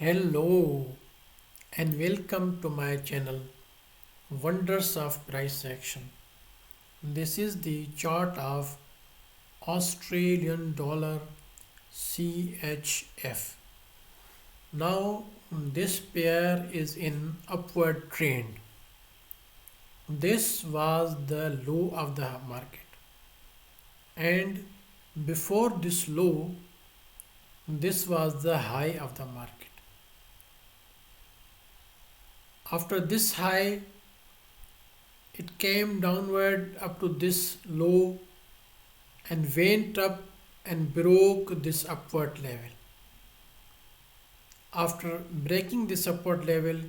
Hello and welcome to my channel Wonders of Price Action. This is the chart of Australian dollar CHF. Now this pair is in upward trend. This was the low of the market, and before this low this was the high of the market. After this high it came downward up to this low and went up and broke this upward level. After breaking this upward level,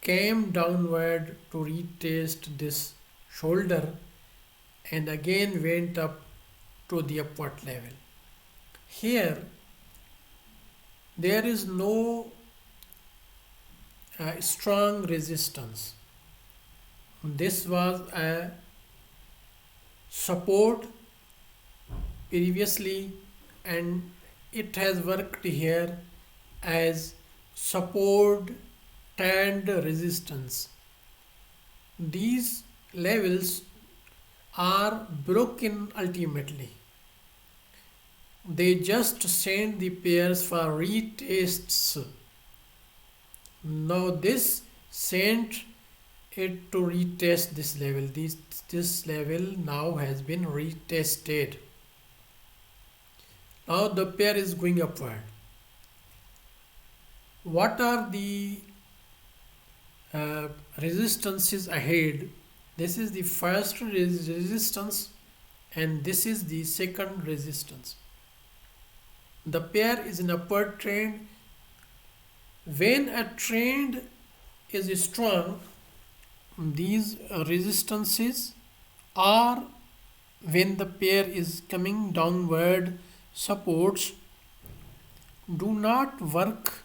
came downward to retest this shoulder and again went up to the upward level. Here there is no strong resistance. This was a support previously and it has worked here as support and resistance. These levels are broken ultimately. They just send the pairs for retests. Now this sent it to retest this level. This level now has been retested. Now the pair is going upward. What are the resistances ahead? This is the first resistance and this is the second resistance. The pair is in upward trend. When a trend is strong, these resistances are when the pair is coming downward, supports do not work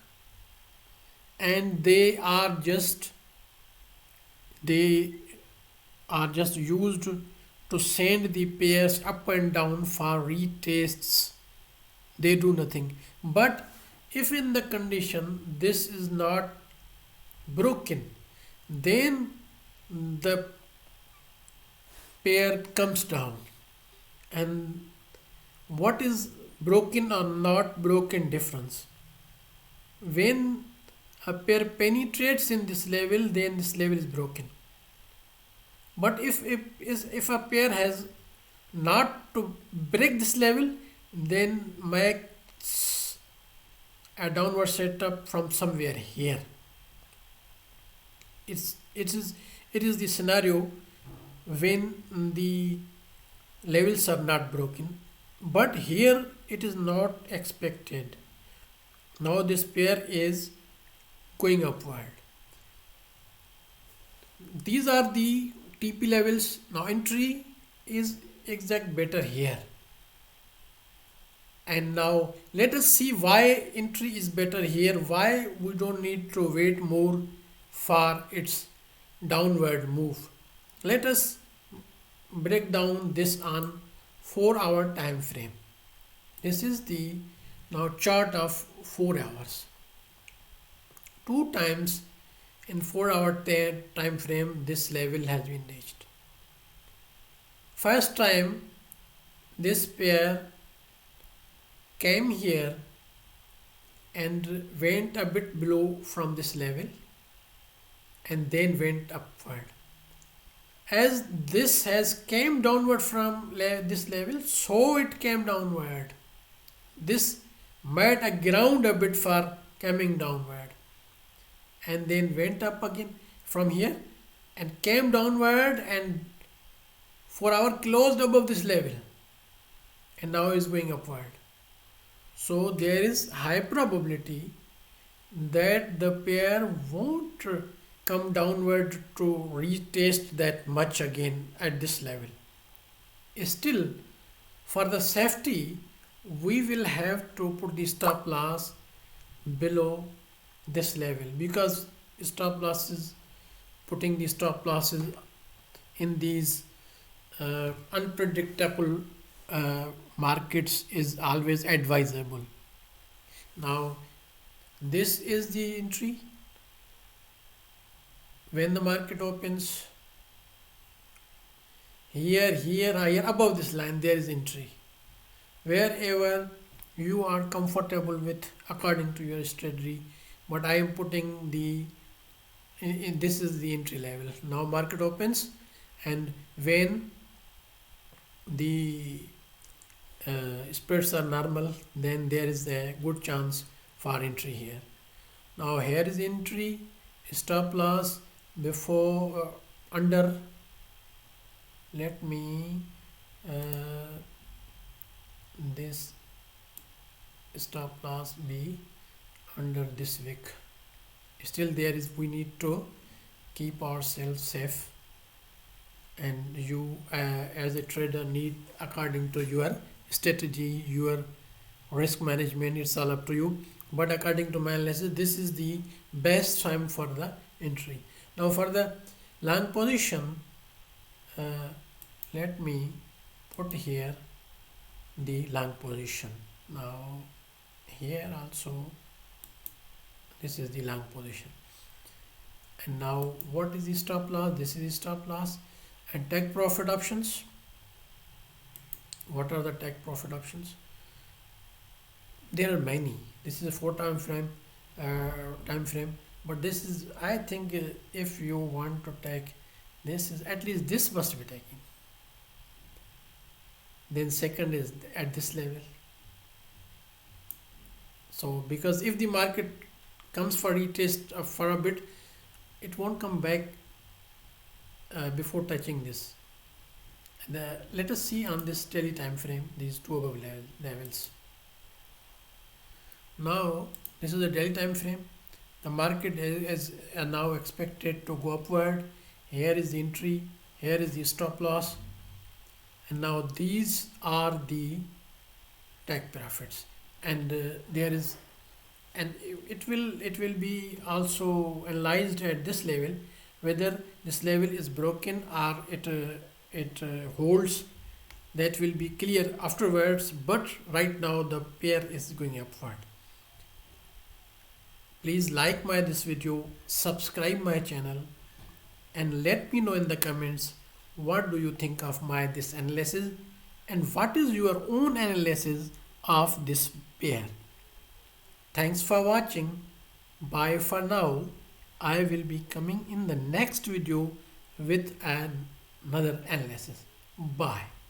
and they are just used to send the pairs up and down for retests. They do nothing. But if in the condition this is not broken, then the pair comes down. And what is broken or not broken difference? When a pair penetrates in this level, then this level is broken. But if a pair has not to break this level, then makes a downward setup from somewhere here. It is the scenario when the levels are not broken, but here it is not expected. Now this pair is going upward. These are the TP levels. Now entry is exact better here. And now let us see why entry is better here, why we don't need to wait more for its downward move. Let us break down this on 4-hour time frame. This is the now chart of 4 hours. 2 times in 4-hour time frame this level has been reached. First time this pair came here and went a bit below from this level and then went upward. As this has came downward from this level, so it came downward. This made a ground a bit for coming downward and then went up again from here and came downward and 4 hour closed above this level and now is going upward. So there is high probability that the pair won't come downward to retest that much again at this level. Still, for the safety, we will have to put the stop loss below this level, because stop losses, putting the stop losses in these unpredictable markets is always advisable. Now This is the entry. When the market opens, here, higher, above this line, there is entry. Wherever you are comfortable with according to your strategy, but I am putting the this is the entry level. Now market opens, and when the spreads are normal, then there is a good chance for entry here. Now here is entry, stop loss before under, let me this stop loss be under this wick. Still there is, we need to keep ourselves safe, and you as a trader need according to your strategy, your risk management, it's all up to you. But according to my analysis, this is the best time for the entry. Now for the long position, let me put here the long position. Now here also this is the long position, and now what is the stop loss? This is the stop loss. And take profit options, what are the take profit options? There are many. This is a 4 time frame, but this is, I think, if you want to take, this is at least this must be taken. Then second is at this level. So because if the market comes for retest for a bit, it won't come back before touching this. Let us see on this daily time frame these two above levels. Now this is the daily time frame. The market is now expected to go upward. Here is the entry, here is the stop loss, and now these are the take profits. And there is, and it will be also analyzed at this level whether this level is broken or it holds. That will be clear afterwards, but right now the pair is going upward. Please like this video, subscribe my channel, and let me know in the comments what do you think of this analysis, and what is your own analysis of this pair. Thanks for watching. Bye for now. I will be coming in the next video with another analysis. Bye.